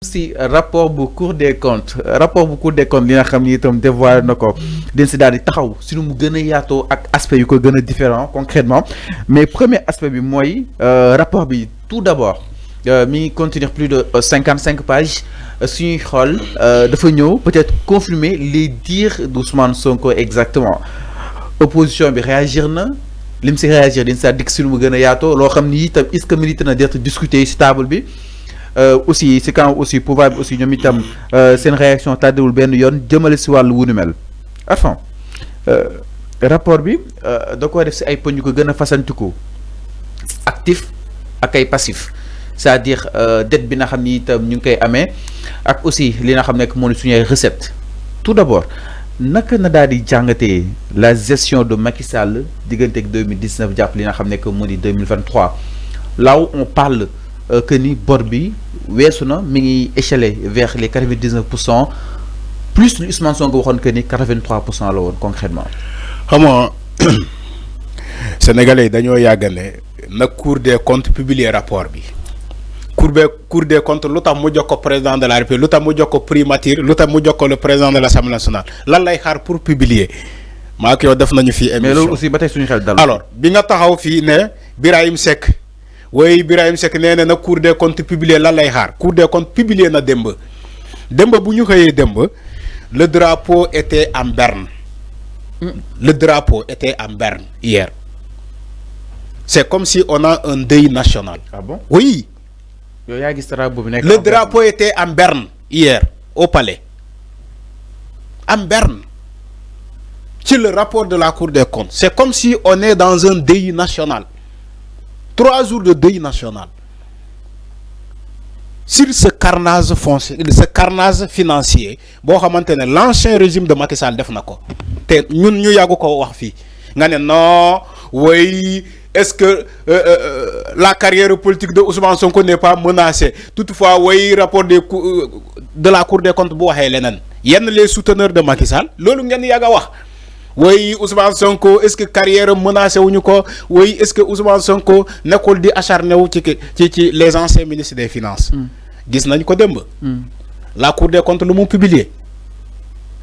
si rapport bu Cour des comptes li nga xam ni itam dévoilé na ko den si daal di taxaw si nu mu gën a yaatoo ak aspect yu ko gën a différent concrètement mais premier aspect bi mooy rapport bi tout d'abord mi ngi contenir plus de 55 pages suñuy xool dafa ñëw peut-être confirmer les dires d'Ousmane Sonko exactement opposition bi réagir na lim si réagir din sa dikk si nu mu gën a yaatoo loo xam ni itam est-ce que mérite na d'être discuté si table bi aussi c'est quand aussi pouvoir bi aussi ñoom itam seen réaction tàddewul benn yoon jëmale si wàllu wunu mel enfin rapport bi da ko def si ay poñ yu ko gën a fasantiku actif ak ay passif c'est-à-dire dette bi nga xam ni itam ñu ngi koy amee ak aussi li nga xam ne moo di suñu ay recette tout d'abord naka na daal di jàngatee la gestion de Macky Sall diggante ak 2019 jàpp li nga xam ne moo di 2023 là où on parle que ni bor bi weesu na mi ngi échelé vers les 99% plus lu Ousmane Sonko waxoon que ni 83% la woon concrètement. xam nga sénégalais yi dañoo yàggane na Cour des comptes publier rapport bi Cour des comptes lu tax mu jox ko président de la République lu tax mu jox ko primature lu tax mu jox ko le président de l'Assemblée nationale lan lay xaar pour publier maa ak yow def nañu fii émission. mais loolu aussi ba tey suñu xel dal. alors bi nga taxaw fii ne Birahim Seck. oui Birahim Seck nee na Cour des comptes publier lan lay xaar Cour des comptes publier na démb bu ñu xëyee démb le drapeau était en berne le drapeau était en berne hier c'est comme si on a un deuil national. Ah bon? Oui. Yow yaa gis drapeau bi nekk le drapeau était en berne hier au palais en berne ci le rapport de la Cour des comptes c'est comme si on est dans un deuil national. 3 jours de deuil national sur ce carnage foncier, ce carnage financier boo xamante ne l'ancien régime de Macky Sall def na ko te ñun ñu yàggu ko wax fii nga ne non oui est-ce que la carrière politique de Ousmane Sonko n'est pas menacée toutefois oui rapport de la Cour des comptes bu waxee leneen yenn les souteneurs de Macky Sall loolu ngeen yàgg a wax. oui Ousmane Sonko est-ce que carrière menacé wuñu ko oui est-ce que Ousmane Sonko nekkul di acharné wu ci les anciens ministres des finances. gis nañ ko démb. la Cour des comptes lu mu publier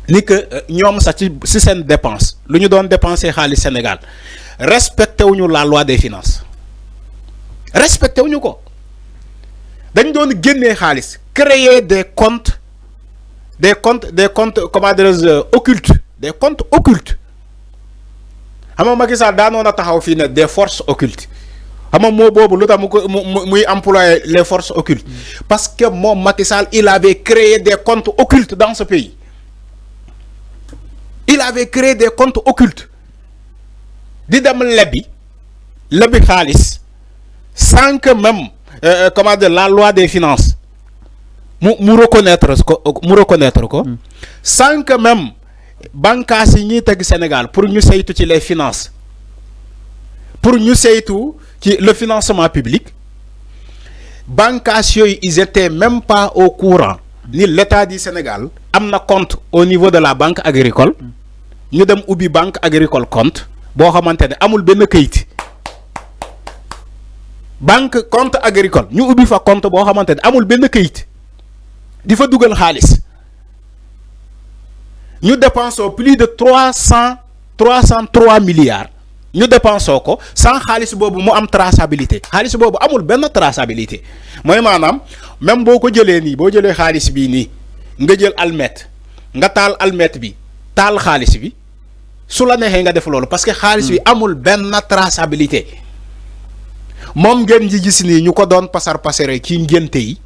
ni que ñoom sax ci seen dépense lu ñu doon dépenser xaalis Sénégal respecté wuñu la loi des finances respecté wuñu ko dañ doon génnee xaalis créer des comptes comment dirais-je occultes. Des comptes occultes xam nga Macky Sall daanoon a taxaw fii ne des forces occultes xam nga moo boobu lu tax muy employer les forces occultes parce que moom Macky Sall il avait créé des comptes occultes dans ce pays il avait créé des comptes occultes di dem lebi xaalis sans que même comment dire la loi des finances mu reconnaître ko sans que même banques yi ñuy teg Sénégal pour ñu saytu ci les finances pour ñu saytu ci le financement public banques yooyu ils étaient même pas au courant ni l'État du Sénégal am na compte au niveau de la banque agricole ñu dem ubbi banque agricole compte boo xamante ne amul benn kayit banque compte agricole ñu ubbi fa compte boo xamante ne amul benn kayit di fa dugal xaalis. Nous dépensons plus de 303 milliards ñu dépensons ko sans xaalis boobu mu am traçabilité xaalis boobu amul benn traçabilité mooy maanaam même boo ko jëlee nii boo jëlee xaalis bii nii nga jël almet nga taal almet bi taal xaalis bi su la neexee nga def loolu parce que xaalis bi amul benn traçabilité moom ngeen ji gis nii ñu ko doon pasare ci ngénte yi.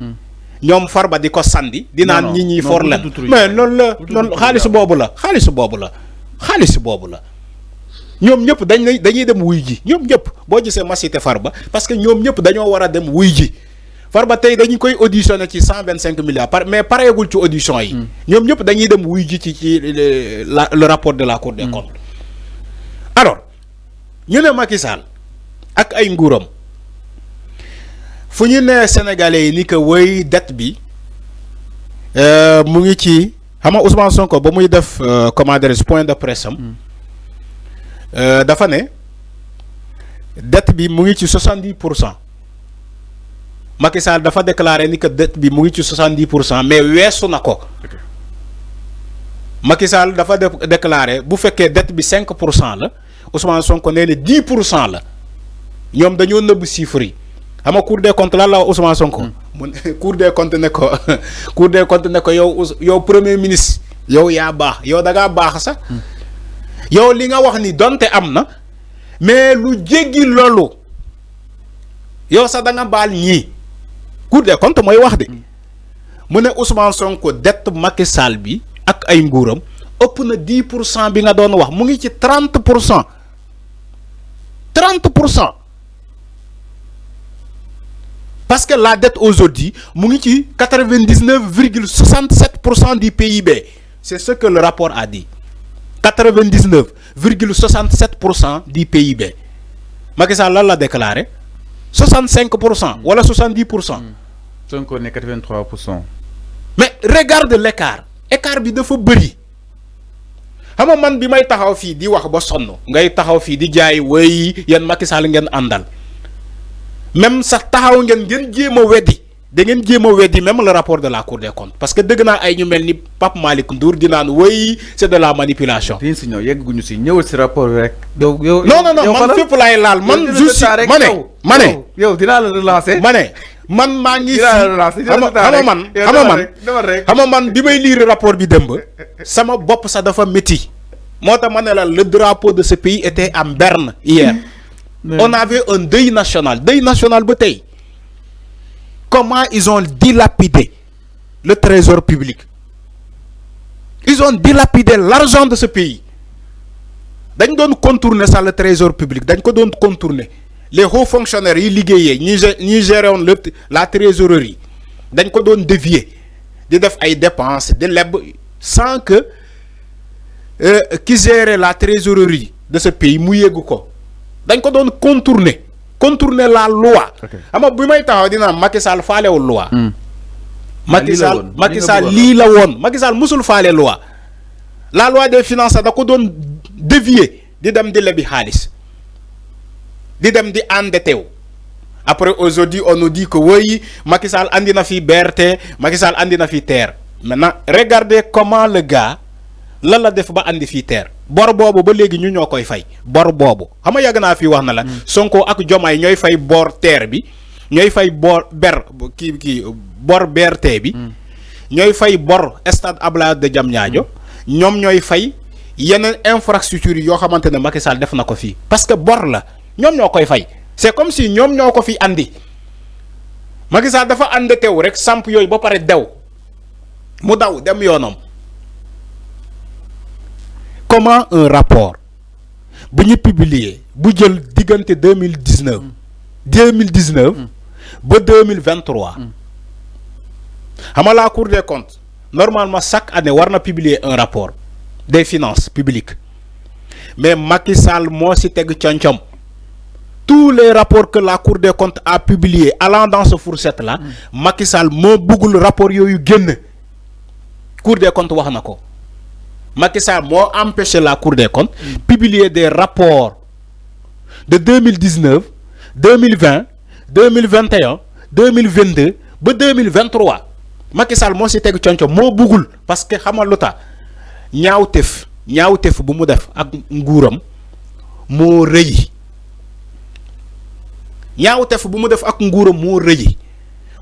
ñoom Farba di ko sandi di naan ñi ñi for leen mais loolu la loolu xaalis boobu la ñoom ñëpp dañuy dem wuy ji ñoom ñëpp boo gisee ma cité Farba parce que ñoom ñëpp dañoo war a dem wuy ji Farba tey dañu koy auditionné ci 125 milliards mais pareegul ci audition yi ñoom ñëpp dañuy dem wuy ji ci le rapport de la Cour des comptes alors ñu ne Macky Sall ak ay nguuram fu ñu nee Sénégalais yi ni que woy dette bi mu ngi ci xam nga Ousmane Sonko ba muy def comment dirais-je point de presse am dafa ne dette bi mu ngi ci 70% Macky Sall dafa déclaré ni que dette bi mu ngi ci 70%, mais weesu na ko. Macky Sall dafa déclaré bu fekkee dette bi 5% la Ousmane Sonko nee na 10% la ñoom dañoo nëbb chiffres yi xam nga Cour des comptes lan la Ousmane Sonko. Cour des comptes ne ko Cour des comptes ne ko yow premier ministre yow yaa baax yow da ngaa baax sax yow li nga wax ni donte am na mais lu jéggi loolu yow sax da nga baal ñii Cour des comptes mooy wax de mu ne Ousmane Sonko dette Macky Sall bi. ak ay nguuram ëpp na 10% bi nga doon wax mu ngi ci 30%. Parce que la dette aujourd'hui mu ngi ci 99,67% du PIB. C'est ce que le rapport a dit. 99,67% du PIB. Macky Sall lan la déclaré 65% wala 70%. Donc on est 83%. Mais regarde l'écart. Écart bi dafa bëri xam nga man bi may taxaw fii di wax ba sonn ngay taxaw fii di jaay way yan Macky Sall ngeen àndal même sax taxaw ngeen jéem a weddi da ngeen jéem a weddi même le rapport de la Cour des comptes parce que dëgg naa ay ñu mel ni Pape Malick Ndour di naan way c'est de la manipulation. diñ si ñëw yegguñu si ñëwal si rapport rek. non man fépp laay laal man. juste ma ne yow dinaa la relancer. man maa ngi fi xama man bi may lire rapport bi démb sama bopp sax dafa métti moo tax ma ne la le drapeau de ce pays était en berne hier. On avait un deuil national ba tey. Comment ils ont dilapidé le trésor public, ils ont dilapidé l'argent de ce pays. Dañ doon contourner ça le trésor public dañ ko doon contourner. Les hauts fonctionnaires yi liggéeyee ñi géroon la trésorerie dañ ko doon dévier di def ay dépenses de leb sans que qui gérait la trésorerie de ce pays mu yeggu ko dañ ko doon contourner la loi. Xam nga bi may taxaw dina Macky Sall faalewul loi. Macky Sall lii la woon Macky Sall musul faale loi. La loi des finances da ko doon dévier di dem di lebi xaalis di dem di endetté wu. Après aujourd'hui on nous dit que oui Macky Sall andi na fi BRT Macky Sall andi na fi TER. Maintenant regardez comment le gars lan la def ba andi fi TER. Bor boobu ba léegi ñu ñoo koy fay bor boobu xam nga yàgg naa fi wax na la. Sonko ak Diomaye ñooy fay bor TER bi ñooy fay bor bor BRT bi. ñooy fay bor stade Abdoulaye de Diamniadio ñoom ñooy fay yeneen infrastructure yoo xamante ne Macky Sall def na ko fii parce que bor la ñoom ñoo koy fay c'est comme si ñoom ñoo ko fi andi Macky Sall dafa endetté wu rek samp yooyu ba pare dew mu daw dem yoonam. Comment un rapport bu ñu publier bu jël diggante 2019 ba 2023 xam nga la Cour des comptes normalement chaque année war na publier un rapport des finances publiques mais Macky Sall moo si teg concom tous les rapports que la Cour des comptes a publiés allant dans ce fourchette là Macky Sall moo bëggul rapport yooyu génn Cour des comptes wax na ko. Macky Sall moo empêché la Cour des comptes publier des rapports de 2019 2020 2021 2022 ba 2023 Macky Sall moo si teg conco moo bëggul parce que xamal lu tax ñaawteef bu mu def ak nguuram moo rëy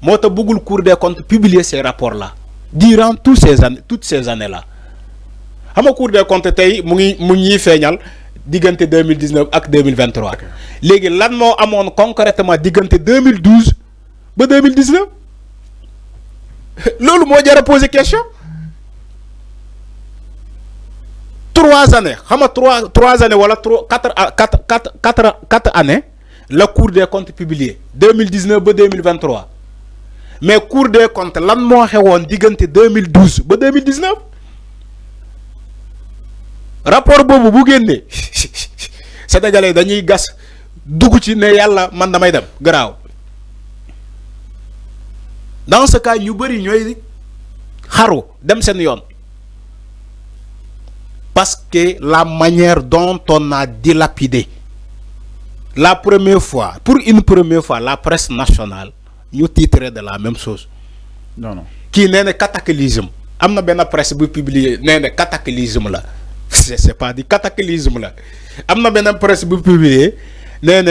moo tax bëggul Cour des comptes publier ces rapports là durant toutes ces années là. xam nga Cour des comptes tey mu ngi feeñal diggante 2019 ak 2023 léegi lan moo amoon concrètement diggante 2012 ba 2019 loolu moo jar a poser question 3 années xam nga 3 années wala 4 années la Cour des comptes publié 2019 ba 2023 mais Cour des comptes lan moo xewoon diggante 2012 ba 2019. Rapport boobu bu génnee Sénégalais dañuy gas dugg ci ne yàlla man damay dem garaaw dans ce cas ñu bëri ñooy xaru dem seen yoon parce que la manière dont on a dilapidé pour une première fois la presse nationale ñu titrer de la même chose. Non. Qui n'est cataclysme. Amna benn presse bu publier nee cataclysme la. C'est pas du cataclysme la. Amna benn presse bu publier nee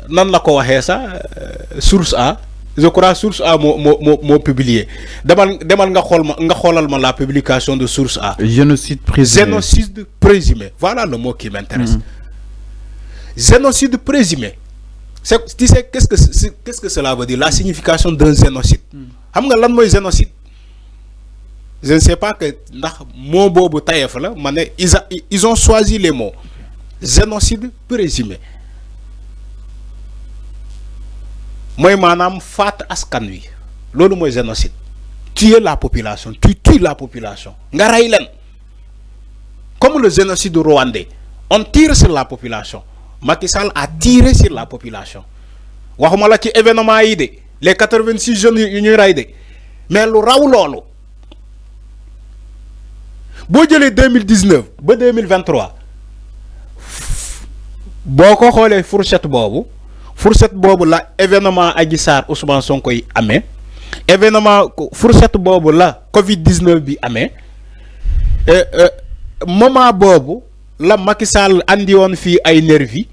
nan la ko waxee ça source A. Je crois source A mo publié demal nga xolal ma la publication de source A. Génocide présumé. Génocide présumé. Voilà le mot qui m'intéresse. Génocide présumé. Tu sais qu'est-ce que cela veut dire, la signification d'un génocide. Xam nga lan moy génocide? Je ne sais pas que ndax mot bobu tayef la mané ils ont choisi les mots. Génocide présumé. Moi manam fat askan wi lolu moy génocide. Tuer la population, tu tues la population nga ray len comme le génocide rwandais. On tire sur la population. Macky Sall a tiré sur la population. Waxuma la ci événement yi de les 86 jeunes yu ñuy ray de mais lu raw lolu bo jëlé 2019 ba 2023 boko xolé fourchette bobu la événement Adji Sarr Ousmane Sonko yi amé événement fourchette bobu la Covid-19 bi amé moment bobu la Macky Sall andi won fi ay nervi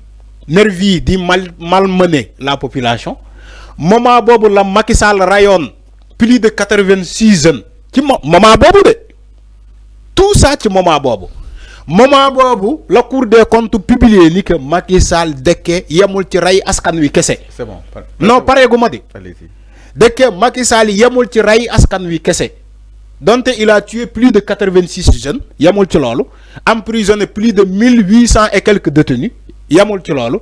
di malmener la population. Moment bobu la Macky Sall rayon plus de 86 jeunes ci moment bobu de tout ça ci moment bobu la Cour des comptes publié ni que Macky Sall dekke yemul ci ray askan wi kese. C'est bon. Non pareeguma di. Allez-y. Dekke Macky Sall yemul ci ray askan wi kese. Donc il a tué plus de 86 jeunes yemul ci lolu, emprisonné plus de 1800 et quelques détenus yemul ci lolu,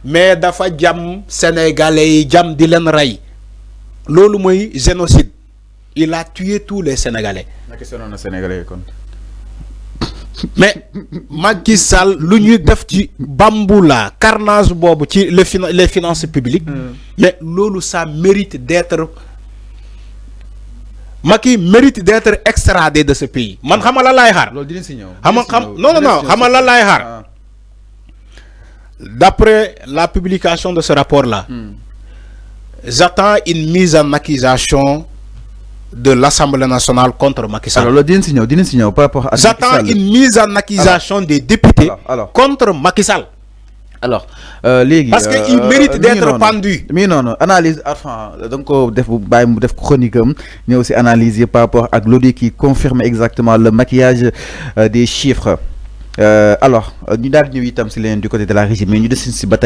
mais dafa jam sénégalais jam di len ray. Lolu moy génocide. Il a tué tous les sénégalais. La question na sénégalais kon. Mais Macky Sall lu ñuy def ci bamboula carnage bobu ci les finances publiques. Mais lolu ça mérite d'être Macky mérite d'être extradé de ce pays. Man xama la lay xaar. Lolu dina ci ñew. Non xama la lay xaar. D'après la publication de ce rapport là, j'attends une mise en accusation de l'Assemblée nationale contre Macky Sall. Alors, le signal par rapport à j'attends une mise en accusation des députés contre Macky Sall. Alors, parce qu'il mérite d'être pendu. Mais non, analyse, enfin, donc, def chronique, mais aussi analyser par rapport à l'audit qui confirme exactement le maquillage des chiffres. Alors, nous avons du côté de la régie, mais nous avons une bataille.